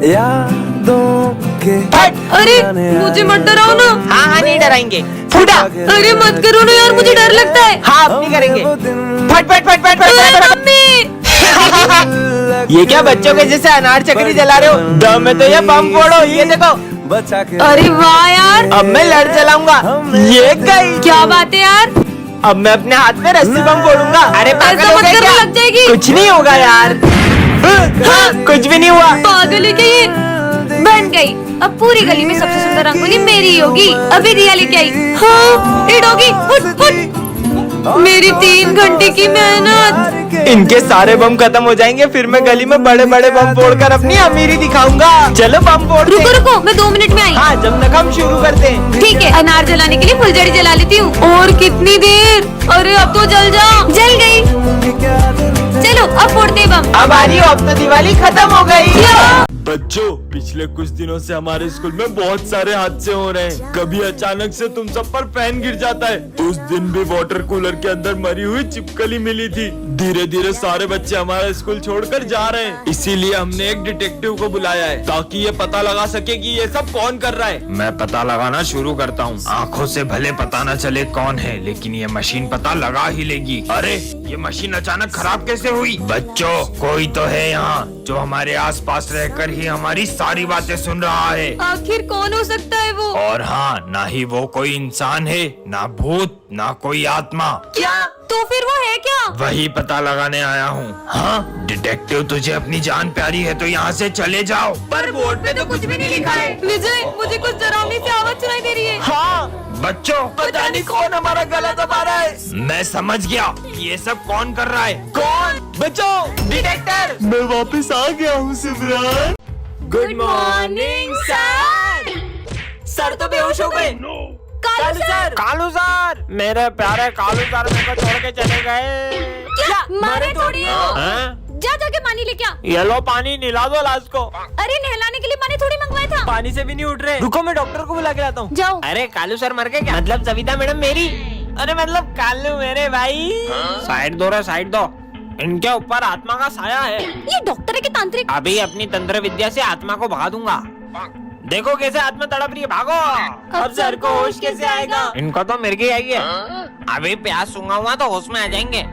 यादों के अरे मुझे मत डराओ ना। हाँ हाँ नहीं डराएंगे। फूटा। अरे मत करो ना यार, मुझे डर लगता है। हाँ अब नहीं करेंगे। फट फट फट फट फट फट। मम्मी ये क्या बच्चों के जैसे अनार चक्री जला रहे हो? दम में तो ये बम फोड़ो, ये देखो। बचा के अरे वाह यार, अब मैं लड़ चलाऊंगा। ये गई। क्या बात है यार। अब मैं अपने हाथ में रस्सी बम फोड़ूंगा। अरे पागल ऐसा हो मत गए करो, क्या? लग जाएगी। कुछ नहीं होगा यार। कुछ भी नहीं हुआ। पागल है क्या ये। बन गई। अब पूरी गली में सबसे सुंदर रंगोली मेरी ही होगी। अभी रिया लेके आई। हाँ ये डॉगी फुट फुट। मेरी 3 घंटे की मेहनत। इनके सारे बम खत्म हो जाएंगे, फिर मैं गली में बड़े बड़े बम फोड़कर अपनी अमीरी दिखाऊंगा। चलो बम फोड़ते हैं। रुको रुको, मैं 2 मिनट में आई। हाँ जब तक हम शुरू करते हैं। ठीक है, अनार जलाने के लिए फुलझड़ी जला लेती हूँ। और कितनी देर। अरे अब तो जल जा। जल गई। चलो अब फोड़ते हैं बम। अब आ रही हो, अब तो दिवाली खत्म हो गई। बच्चों पिछले कुछ दिनों से हमारे स्कूल में बहुत सारे हादसे हो रहे हैं। कभी अचानक से तुम सब पर फैन गिर जाता है। उस दिन भी वाटर कूलर के अंदर मरी हुई छिपकली मिली थी। धीरे धीरे सारे बच्चे हमारा स्कूल छोड़कर जा रहे हैं। इसीलिए हमने एक डिटेक्टिव को बुलाया है ताकि ये पता लगा सके कि ये सब कौन कर रहा है। मैं पता लगाना शुरू करता हूँ। आँखों से भले पता न चले कौन है, लेकिन ये मशीन पता लगा ही लेगी। अरे ये मशीन अचानक खराब कैसे हुई? बच्चों कोई तो है यहाँ जो हमारे आसपास रहकर ही हमारी सारी बातें सुन रहा है। आखिर कौन हो सकता है वो। और हाँ, ना ही वो कोई इंसान है, ना भूत, ना कोई आत्मा। क्या तो फिर वो है क्या। वही पता लगाने आया हूँ। हाँ डिटेक्टिव, तुझे अपनी जान प्यारी है तो यहाँ से चले जाओ। पर बोर्ड पे तो कुछ भी नहीं लिखा है। विजय मुझे कुछ डरावनी सी आवाज सुनाई दे रही है। हाँ बच्चों पता नहीं कौन हमारा गला दबा रहा है। मैं समझ गया ये सब कौन कर रहा है। कौन? बच्चों डिटेक्टर। मैं वापस आ गया हूँ Simran. Good morning sir. Sir तो बेहोश हो गए। कालू सर। कालू सर, मेरे प्यारे कालू सर मेरे को छोड़ के चले गए। क्या मारे थोड़ी है वो। हैं? जा जाके पानी लेके आ। ये लो पानी, निला दो लाश को। अरे नहलाने के लिए पानी थोड़ी मंगवाया था। पानी से भी नहीं उठ रहे। रुको मैं डॉक्टर को बुला के लाता हूँ। जाओ। अरे कालू सर मर गए क्या? मतलब सविता मैडम मेरी। अरे मतलब कालू मेरे भाई। साइड दो रे, साइड दो। इनके ऊपर आत्मा का साया है। ये डॉक्टर है कि तांत्रिक। अभी अपनी तंत्र विद्या से आत्मा को भगा दूंगा। देखो कैसे आत्मा तड़प रही है, भागो। अब सर को होश कैसे आएगा? इनको तो मिर्गी आई है। अभी प्यास सूंघा हुआ तो होश में आ जाएंगे।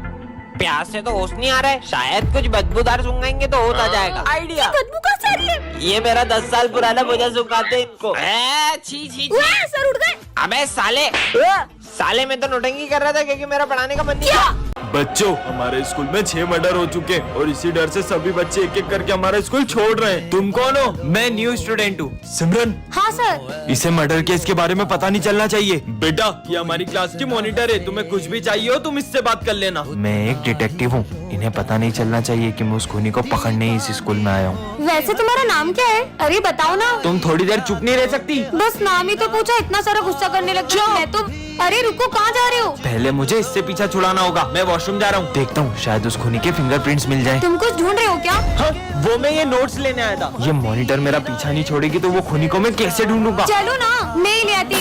प्यास से तो होश नहीं आ रहा है, शायद कुछ बदबूदार सूंघेंगे तो होश आ जाएगा। आइडिया। बदबू कहाँ से आ रही है। ये मेरा 10 साल पुराना भोजन सुखाते इनको। छी छी। सर उठ गए। अबे साले, साले में तो नोटंकी कर रहा था क्योंकि मेरा पढ़ाने का मन नहीं था। बच्चों हमारे स्कूल में 6 मर्डर हो चुके हैं और इसी डर से सभी बच्चे एक एक करके हमारा स्कूल छोड़ रहे हैं। तुम कौन हो? मैं न्यू स्टूडेंट हूँ। सिमरन, हाँ सर। इसे मर्डर केस के बारे में पता नहीं चलना चाहिए। बेटा ये हमारी क्लास की मॉनिटर है, तुम्हें कुछ भी चाहिए हो तुम इससे बात कर लेना। मैं एक डिटेक्टिव हूँ, इन्हें पता नहीं चलना चाहिए कि मैं उस खूनी को पकड़ने ही इस स्कूल में आया हूँ। वैसे तुम्हारा नाम क्या है। अरे बताओ ना। तुम थोड़ी देर चुप नहीं रह सकती? बस नाम ही तो पूछा, इतना सारा गुस्सा करने लग गया। मैं तो। अरे रुको, कहाँ जा रहे हो। पहले मुझे इससे पीछा छुड़ाना होगा, मैं वॉशरूम जा रहा हूँ। देखता हूँ शायद उस खूनी के फिंगरप्रिंट्स मिल जाएं। तुम कुछ ढूंढ रहे हो क्या। हाँ, वो मैं ये नोट्स लेने आया था। ये मॉनिटर मेरा पीछा नहीं छोड़ेगी तो वो खूनी को मैं कैसे ढूंढूंगा। चलो ना, मैं ही ले आती।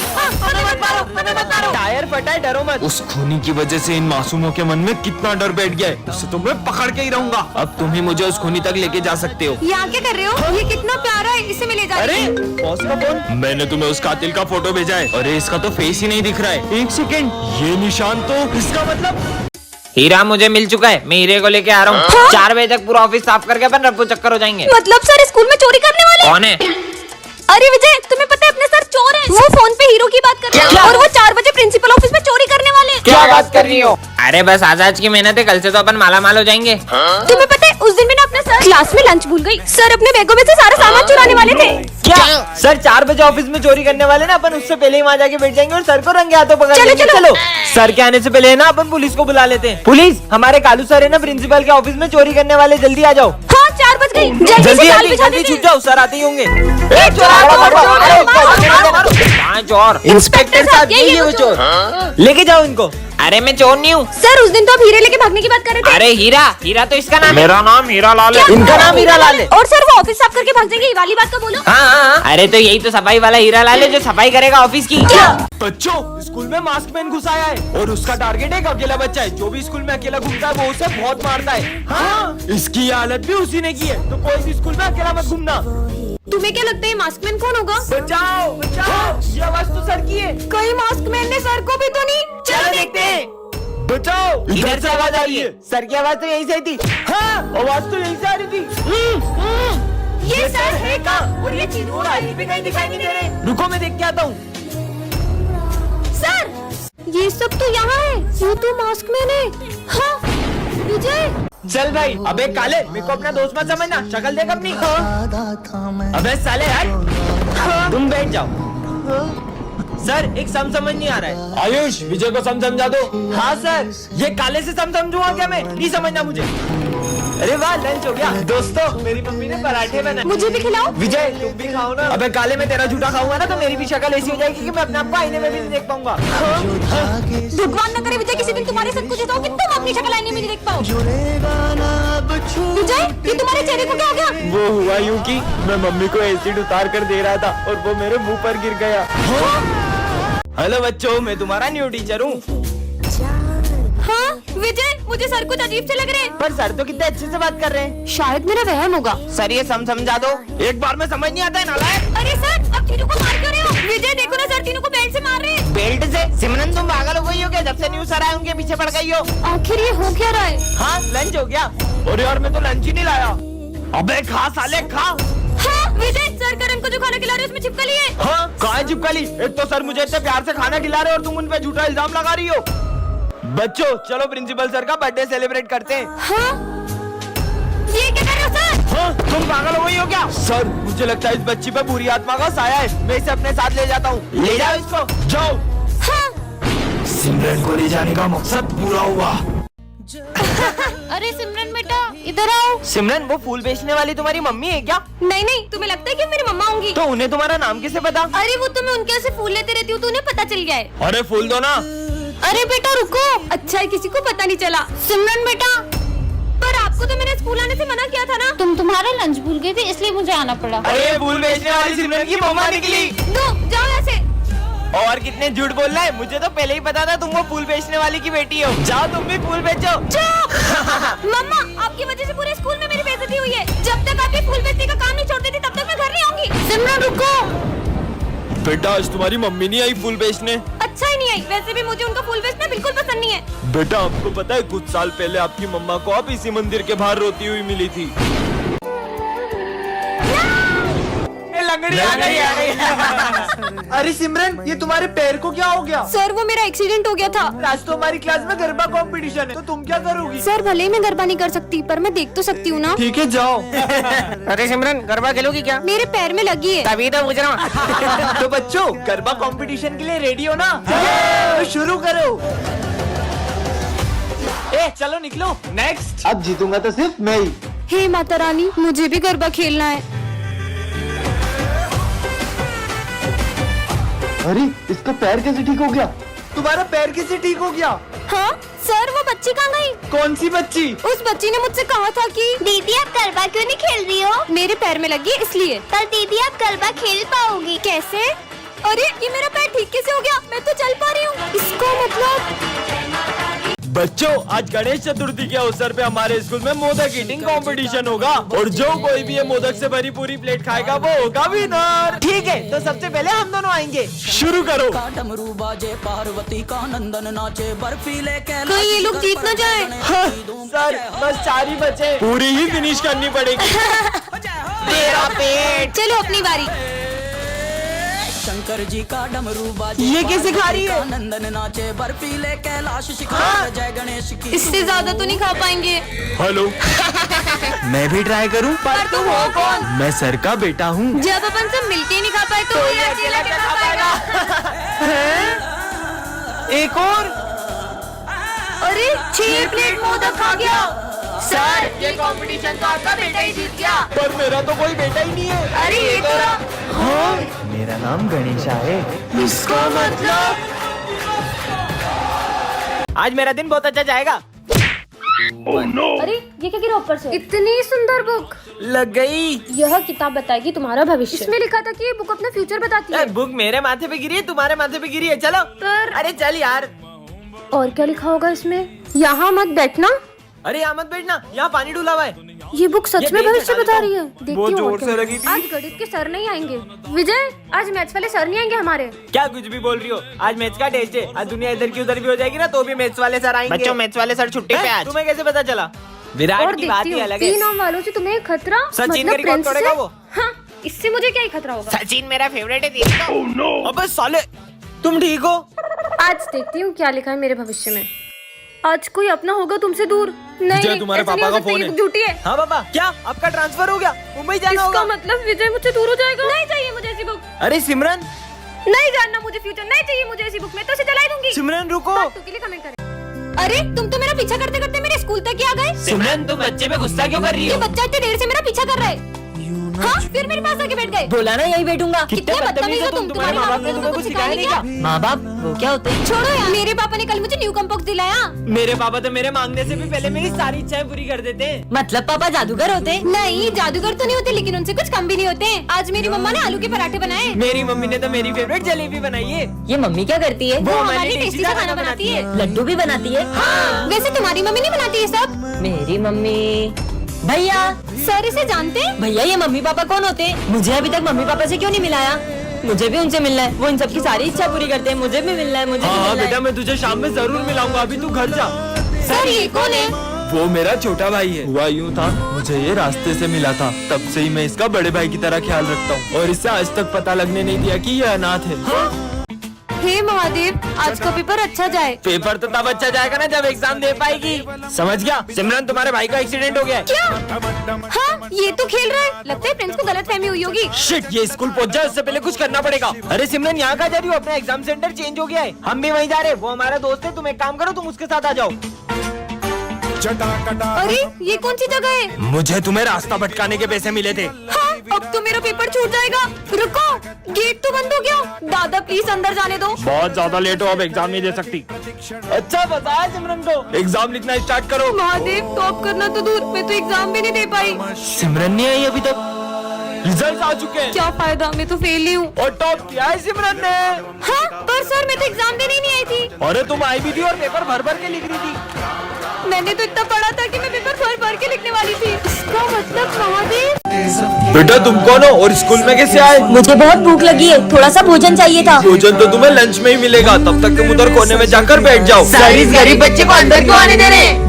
टायर फटा है, डरो मत। उस खूनी की वजह से इन मासूमों के मन में कितना डर बैठ गया है, उससे तो मैं पकड़ के ही रहूंगा। अब तुम ही मुझे उस खूनी तक लेके जा सकते हो। यहाँ क्या कर रहे हो। ये कितना प्यारा है, इसे मैं ले जा रही हूँ। बॉस का फोन। मैंने तुम्हें उस कातिल का फोटो भेजा है। अरे इसका तो फेस ही नहीं दिख रहा है। एक सेकंड, ये निशान तो इसका मतलब। हीरा मुझे मिल चुका है, मैं हीरे को लेके आ रहा हूँ। 4 बजे तक पूरा ऑफिस साफ करके अपन रफ्फू चक्कर हो जाएंगे। मतलब सर स्कूल में चोरी करने वाले। कौन है? अरे विजय तुम्हें पता है अपने सर चोर हैं। वो फोन पे हीरो की बात कर रहे हैं और वो 4 बजे प्रिंसिपल ऑफिस में चोरी करने वाले हैं। क्या बात कर रही हो? अरे बस आज की मेहनत है, कल से तो अपन माला माल हो जाएंगे। तुम्हें पता है उस दिन मैंने अपना सर क्लास में लंच भूल गई। सर अपने बैगों में से सारा सामान चुराने वाले थे। क्या सर 4 बजे ऑफिस में चोरी करने वाले ना, अपन उससे पहले ही वहाँ जाके बैठ जाएंगे और सर को रंगे हाथों पकड़ लेंगे। चलो सर के आने से पहले है ना अपन पुलिस को बुला लेते हैं। पुलिस, हमारे कालू सर है ना प्रिंसिपल के ऑफिस में चोरी करने वाले, जल्दी आ जाओ। हाँ 4 बज गई। जल्दी छुप जाओ, सर आते ही होंगे। चोर इंस्पेक्टर साहब, यही है वो चोर। लेके जाओ इनको। अरे मैं चोर नहीं हूँ सर। उस दिन तो आप हीरे लेके भागने की बात कर रहे थे। अरे हीरा तो इसका नाम है। मेरा नाम हीरा लाल है। इनका नाम हीरा लाल है। और सर वो ऑफिस साफ करके भाग जाएंगे, ये वाली बात का बोलो। हाँ, अरे तो यही तो सफाई वाला हीरा लाल है जो सफाई करेगा ऑफिस की। क्या? बच्चों स्कूल में मास्क मैन घुस आया है और उसका टारगेट एक अकेला बच्चा है। जो भी स्कूल में अकेला घूमता है वो उसे बहुत मारता है। हाँ, इसकी ये हालत भी उसी ने की है, तो कोई भी स्कूल में अकेला मत घूमना। तुम्हें क्या लगता है मास्कमैन कौन होगा? बचाओ बचाओ, ये आवाज तो सर की है। कहीं मास्कमैन ने सर को भी तो नहीं? चलो देखते हैं। बचाओ, इधर से आवाज आ रही है। सर की आवाज तो यहीं से आई थी। हाँ, आवाज तो यहीं से आ रही थी। ये सर है कहाँ? और ये चीनू और आइस भी कहीं दिखाई नहीं दे रहे। रुको मैं देख के आता हूँ। सर, ये सब तो यहाँ है। ये तो मास्कमैन है। हाँ, विजय। चल भाई, अबे काले, मेरे को अपना दोस्त मत समझना, शक्ल देख अपनी। अबे साले यार, तुम बैठ जाओ। सर एक सम समझ नहीं आ रहा है। आयुष, विजय को समझा दो। हाँ सर, ये काले से सम समझूंगा क्या मैं? नहीं समझना मुझे। अरे वाह, लंच हो गया। दोस्तों, मेरी मम्मी ने पराठे बनाए। मुझे भी खिलाओ। विजय तुम भी खाओ ना। अबे काले, मैं तेरा झूठा खाऊंगा ना तो मेरी भी शक्ल ऐसी हो जाएगी कि मैं अपने आप को आईने में भी नहीं देख पाऊंगा। भगवान न करे विजय किसी दिन तुम्हारे साथ कुछ हो कि तुम अपनी शक्ल आईने में नहीं देख पाओ। विजय, ये तुम्हारे चेहरे को क्या हो गया? वो हुआ यूं कि मैं मम्मी को एसिड उतार कर दे रहा था और वो मेरे मुंह पर गिर गया। हेलो बच्चों, मैं तुम्हारा न्यू टीचर हूँ। हाँ, विजय, मुझे सर कुछ अजीब से लग रहे हैं। पर सर तो कितने अच्छे से बात कर रहे हैं। शायद मेरा वहम होगा। सर ये समझा दो। एक बार में समझ नहीं आता है नालायक। अरे सर, अब तीनों को मार क्यों रहे हो? विजय देखो ना सर, तीनों को बेल्ट से मार रहे हैं। बेल्ट से? सिमरन तुम पागल हो गई हो क्या? जब से न्यू सर आए उनके पीछे पड़ गई हो। आखिर ये हो क्या रहा है? हाँ, लंच हो गया। और यार मैं तो लंच ही नहीं लाया। अबे खा साले खा। हाँ, विजय, सर करण को जो खाना खिला रहे हो उसमें छिपकली है। हाँ, कहाँ है छिपकली? एक तो सर मुझे इतने प्यार से खाना खिला रहे हो और तुम उन पे झूठा इल्जाम लगा रही हो। बच्चों चलो प्रिंसिपल सर का बर्थडे सेलिब्रेट करते हैं। हाँ? ये क्या कर रहे हो सर? हाँ, तुम पागल हो गई हो क्या? सर मुझे लगता है इस बच्ची पे बुरी आत्मा का साया है। मैं इसे अपने साथ ले जाता हूँ। ले जाओ इसको, जाओ। हाँ? सिमरन को ले जाने का मकसद पूरा हुआ। अरे सिमरन बेटा, इधर आओ। सिमरन, वो फूल बेचने वाली तुम्हारी मम्मी है क्या? नहीं नहीं, तुम्हें लगता है कि मेरी मम्मा होंगी? तो उन्हें तुम्हारा नाम कैसे पता? अरे वो तो मैं उनके यहाँ से फूल लेते रहती हूँ तो उन्हें पता चल गया है। अरे फूल दो ना। अरे बेटा रुको, अच्छा है किसी को पता नहीं चला। सिमरन बेटा, पर आपको तो मैंने स्कूल आने से मना किया था ना? तुम तुम्हारा लंच भूल गए थे इसलिए मुझे आना पड़ा। अरे फूल बेचने वाली सिमरन की मम्मा निकली। दो, जाओ यहाँ से। और कितने झूठ बोल रहा है? मुझे तो पहले ही पता था तुम वो फूल बेचने वाली की बेटी हो। जाओ तुम भी फूल बेचो। मम्मा, आपकी वजह से पूरे स्कूल में मेरी बेइज्जती हुई है। जब तक आप ये फूल बेचने का काम नहीं छोड़ देती तब तक मैं घर नहीं आऊंगी। सिमरन रुको। बेटा आज तुम्हारी मम्मी नहीं आई फूल बेचने। अच्छा ही नहीं आई। वैसे भी मुझे उनका फूल बेचना बिल्कुल पसंद नहीं है। बेटा आपको पता है कुछ साल पहले आपकी मम्मा को आप इसी मंदिर के बाहर रोती हुई मिली थी। लंगड़ी आ गई। अरे सिमरन, ये तुम्हारे पैर को क्या हो गया? सर वो मेरा एक्सीडेंट हो गया था। आज तो हमारी क्लास में गरबा कंपटीशन है, तो तुम क्या करोगी? सर भले ही मैं गरबा नहीं कर सकती पर मैं देख तो सकती हूँ ना। ठीक है जाओ। अरे सिमरन, गरबा खेलोगी क्या? मेरे पैर में लगी है। तभी तो पूछ रहा हूँ। तो बच्चों गरबा कंपटीशन के लिए रेडी हो ना? तो शुरू करो। ए चलो निकलो। नेक्स्ट। अब जीतूंगा तो सिर्फ मैं ही। हे माता रानी, मुझे भी गरबा खेलना है। अरे इसका पैर कैसे ठीक हो गया? तुम्हारा पैर कैसे ठीक हो गया? हाँ सर, वो बच्ची कहाँ गई? कौन सी बच्ची? उस बच्ची ने मुझसे कहा था कि दीदी आप गरबा क्यों नहीं खेल रही हो? मेरे पैर में लगी है इसलिए। पर दीदी आप गरबा खेल पाओगी। कैसे? अरे ये मेरा पैर ठीक कैसे हो गया? मैं तो चल पा रही हूँ। इसका मतलब बच्चों आज गणेश चतुर्थी के अवसर पे हमारे स्कूल में मोदक ईटिंग कंपटीशन होगा और जो कोई भी ये मोदक से भरी पूरी प्लेट खाएगा वो होगा विनर। ठीक है, तो सबसे पहले हम दोनों आएंगे। शुरू करो। का डमरू बाजे, पार्वती का नंदन नाचे, बर्फीले कैलाश कहीं ये लोग जीत न जाए। हाँ, सर बस 4 ही बचे। पूरी ही फिनिश करनी पड़ेगी। तेरा पेट। चलो अपनी बारी। शंकर जी का डमरू बाजे, ये कैसे खा रही है? नंदन नाचे, बर्फीले कैलाश शिखर, हाँ। जय गणेश की। इससे ज्यादा तो नहीं खा पाएंगे। हेलो। मैं भी ट्राई करूं? पर तुम हो कौन? मैं सर का बेटा हूँ। जब अपन सब मिलके नहीं खा पाए तो ये अकेला क्या खा पाएगा? एक और। अरे 6 प्लेट मोदक खा गया। सर ये कंपटीशन तो आपका बेटा ही जीत गया। पर मेरा तो कोई बेटा ही नहीं है। अरे ये तो हाँ? मेरा नाम गणेशा है। इसका मतलब आज मेरा दिन बहुत अच्छा जाएगा। अरे ये क्या गिरा ऊपर से? इतनी सुंदर बुक। लग गई। यह किताब बताएगी तुम्हारा भविष्य। इसमें लिखा था कि ये बुक अपना फ्यूचर बताती है। बुक मेरे माथे पे गिरी है, तुम्हारे माथे पे गिरी है। चलो। अरे चल यार। और क्या लिखा होगा इसमें? यहाँ मत बैठना। अरे यहाँ मत बैठना, यहाँ पानी डूला हुआ है। ये बुक सच में भविष्य बता रही है। देखती बहुत हूँ जोर और से क्या। लगी थी। आज गणित के सर नहीं आएंगे। विजय, आज मैथ्स वाले सर नहीं आएंगे हमारे। क्या कुछ भी बोल रही हो? आज मैथ्स का टेस्ट है। आज दुनिया इधर की उधर भी हो जाएगी ना तो भी मैथ्स वाले सर आएंगे। बच्चों मैथ्स वाले सर छुट्टी पे हैं? आज। तुम्हें कैसे पता चला? और विराट की बात देखती ही हूँ अलग है। 3 नाम वालों से तुम्हें खतरा, सचिन मतलब का रिकॉर्ड प्रिंस तोड़ेगा से? वो। हाँ, इससे मुझे क्या ही खतरा होगा। सचिन मेरा फेवरेट है तीन का। अबे साले, तुम ठीक हो? आज देखती हूँ क्या लिखा है मेरे भविष्य में। आज कोई अपना होगा तुमसे दूर। नहीं, विजय, तुम्हारे ऐसा नहीं पापा हो का सकता, फोन ये है। झूठी है। हाँ पापा, क्या आपका ट्रांसफर हो गया? मुंबई जाना इसका होगा? मतलब विजय मुझसे दूर हो जाएगा। नहीं चाहिए मुझे ऐसी बुक। अरे सिमरन, नहीं जानना मुझे फ्यूचर, नहीं चाहिए मुझे ऐसी बुक। मैं तो उसे जलाई दूंगी। सिमरन रुको। फालतू के लिए कमेंट करें। अरे तुम तो मेरा पीछा करते करते मेरे स्कूल तक ही आ गए। सिमरन, तुम बच्चे पे गुस्सा क्यों कर रही ये हो? बच्चा इतनी देर से मेरा पीछा कर रहा है। हाँ, फिर मेरे पास आके बैठ गए। बोला ना यही बैठूंगा। कितने बदतमीज हो तुम। तुम्हारे माँ बाप ने तुम्हें कुछ सिखाया नहीं क्या? माँ बाप वो क्या होते हैं? छोड़ो यार, मेरे पापा ने कल मुझे न्यू कम्पोक्स दिलाया। मेरे पापा तो मेरे मांगने से भी पहले मेरी सारी इच्छाएं पूरी कर देते हैं। मतलब पापा जादूगर होते हैं? नहीं, जादूगर तो नहीं होते, लेकिन उनसे कुछ कम भी नहीं होते। आज मेरी मम्मा ने आलू के पराठे बनाए। मेरी मम्मी ने तो मेरी फेवरेट जलेबी बनाई है। ये मम्मी क्या करती है? वो हमारे टेस्टी सा खाना बनाती है। लड्डू भी बनाती है? हाँ, वैसे तुम्हारी मम्मी नहीं बनाती ये सब। मेरी मम्मी। भैया, सर इसे जानते हैं? भैया ये मम्मी पापा कौन होते हैं? मुझे अभी तक मम्मी पापा से क्यों नहीं मिलाया? मुझे भी उनसे मिलना है। वो इन सबकी सारी इच्छा पूरी करते हैं। मुझे भी मिलना है, मुझे भी हाँ मिलना बेटा, है। मैं तुझे शाम में जरूर मिलाऊंगा। अभी तू घर जा। सर ये कौन है? वो मेरा छोटा भाई है। हुआ यूँ था, मुझे ये रास्ते से मिला था। तब से ही मैं इसका बड़े भाई की तरह ख्याल रखता हूँ और इससे आज तक पता लगने नहीं दिया कि ये अनाथ है। हे महादेव, आज का पेपर अच्छा जाए। पेपर तो तब अच्छा जाएगा ना जब एग्जाम दे पाएगी। समझ गया? सिमरन, तुम्हारे भाई का एक्सीडेंट हो गया है। क्या? हाँ, ये तो खेल रहा है। लगता है फ्रेंड्स को गलतफहमी हुई होगी। शिट, ये स्कूल पहुंच जाए उससे पहले कुछ करना पड़ेगा। अरे सिमरन, यहाँ कहाँ जा रही हो? अपना एग्जाम सेंटर चेंज हो गया है। हम भी वहीं जा रहे हैं। वो हमारा दोस्त है। तुम एक काम करो, तुम उसके साथ आ जाओ। अरे ये कौन सी जगह है? मुझे तुम्हें रास्ता भटकाने के पैसे मिले थे। हाँ, अब तो मेरा पेपर छूट जाएगा। रुको, गेट तो बंद हो गया। दादा प्लीज अंदर जाने दो। बहुत ज्यादा लेट हो, अब एग्जाम नहीं दे सकती। अच्छा बताया सिमरन को। एग्जाम लिखना स्टार्ट करो। महादेव, टॉप करना तो दूर, मैं तो एग्जाम भी नहीं दे पाई। सिमरन नहीं आई अभी तक। रिजल्ट आ चुके हैं क्या फायदा, मैं तो फेल ही हूँ। और टॉप किया है सिमरन ने। हाँ, पर सर मैं तो एग्जाम देने ही नहीं आई थी। अरे तुम आई भी थी और पेपर भर भर के लिख रही थी। मैंने तो इतना पढ़ा था कि मैं पेपर भर भर के लिखने वाली थी। इसका मतलब महादेव। बेटा, तुम कौन हो और स्कूल में कैसे आए? मुझे बहुत भूख लगी है, थोड़ा सा भोजन चाहिए था। भोजन तो तुम्हें लंच में ही मिलेगा। तब तक तुम उधर कोने में जाकर बैठ जाओ। सर इस गरीब बच्चे को अंदर क्यों आने दे रहे हैं?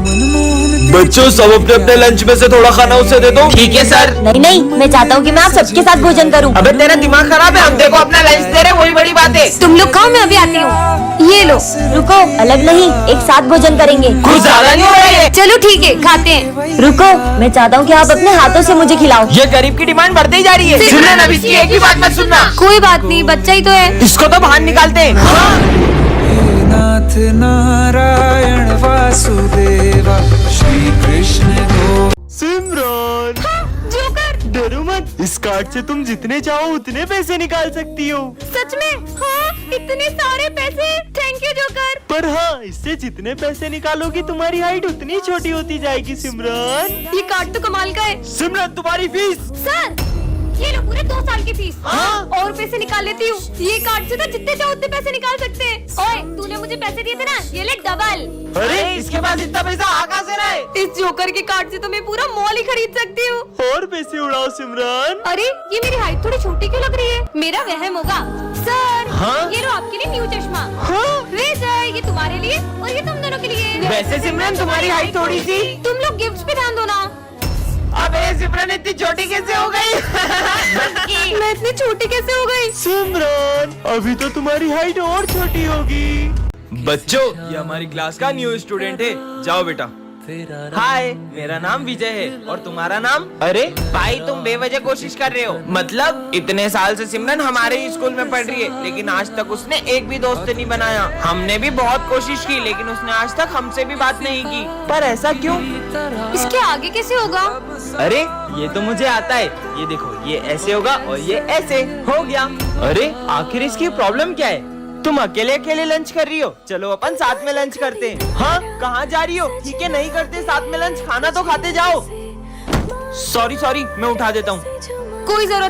बच्चों, सब अपने अपने लंच में से थोड़ा खाना उसे दे दो। ठीक है सर। नहीं नहीं, मैं चाहता हूँ कि मैं आप सबके साथ भोजन करूँ। अबे तेरा दिमाग खराब है? हम देखो अपना लंच दे रहे, वही बड़ी बात है। तुम लोग खाओ, मैं अभी आती हूँ। ये लो। रुको, अलग नहीं, एक साथ भोजन करेंगे। कुछ ज्यादा नहीं हो रहा है? चलो ठीक है, खाते हैं। रुको, मैं चाहता हूँ कि आप अपने हाथों से मुझे खिलाओ। ये गरीब की डिमांड बढ़ती ही जा रही है। सिमरन, अब इसकी एक भी बात मत सुनना। कोई बात नहीं, बच्चा ही तो है। इसको तो बाहर निकालते हैं। नाथ नारायण वासुदेव श्री कृष्ण गो। सिमरन, जोकर, डरो मत। इस कार्ड से तुम जितने चाहो उतने पैसे निकाल सकती हो। सच में? हाँ, इतने सारे पैसे। Thank you joker. पर हाँ, इससे जितने पैसे निकालोगी तुम्हारी हाइट उतनी छोटी होती जाएगी। सिमरन, ये कार्ड तो कमाल का है। सिमरन तुम्हारी फीस। सर, ये लो पूरे 2 साल की फीस। हाँ? और पैसे निकाल लेती हूँ। ये कार्ड से तो जितने चाहो उतने पैसे निकाल सकते हैं। ओए, तूने मुझे पैसे दिए थे ना, ये ले डबल। अरे इसके पास इतना पैसा आ कहाँ से रहा है? इस जोकर के कार्ड से तो मैं पूरा मॉल ही खरीद सकती हूँ। और पैसे उड़ाओ सिमरन। अरे ये मेरी हाइट थोड़ी छोटी क्यों लग रही है? मेरा वहम होगा। सर, हाँ? ये लो आपके लिए न्यू चश्मा। वे सर, ये तुम्हारे लिए और ये तुम दोनों के लिए। वैसे सिमरन तुम्हारी हाइट थोड़ी सी। तुम लोग गिफ्ट्स पे ध्यान दो ना। अबे सिमरन इतनी छोटी कैसे हो गई? मैं इतनी छोटी कैसे हो गई? सिमरन, अभी तो तुम्हारी हाइट और छोटी होगी। बच्चों, ये हमारी क्लास का न्यू स्टूडेंट है। जाओ बेटा। हाय, मेरा नाम विजय है और तुम्हारा नाम? अरे भाई, तुम बेवजह कोशिश कर रहे हो। मतलब इतने साल से सिमरन हमारे ही स्कूल में पढ़ रही है, लेकिन आज तक उसने एक भी दोस्त नहीं बनाया। हमने भी बहुत कोशिश की, लेकिन उसने आज तक हमसे भी बात नहीं की। पर ऐसा क्यों? इसके आगे कैसे होगा? अरे ये तो मुझे आता है। ये देखो, ये ऐसे होगा और ये ऐसे हो गया। अरे आखिर इसकी प्रॉब्लम क्या है? तुम अकेले अकेले लंच कर रही हो। चलो अपन साथ में लंच करते हैं। हाँ, कहाँ जा रही हो? ठीक है, नहीं करते साथ में लंच। खाना तो खाते जाओ। सॉरी, मैं उठा देता हूँ। कोई जरूरत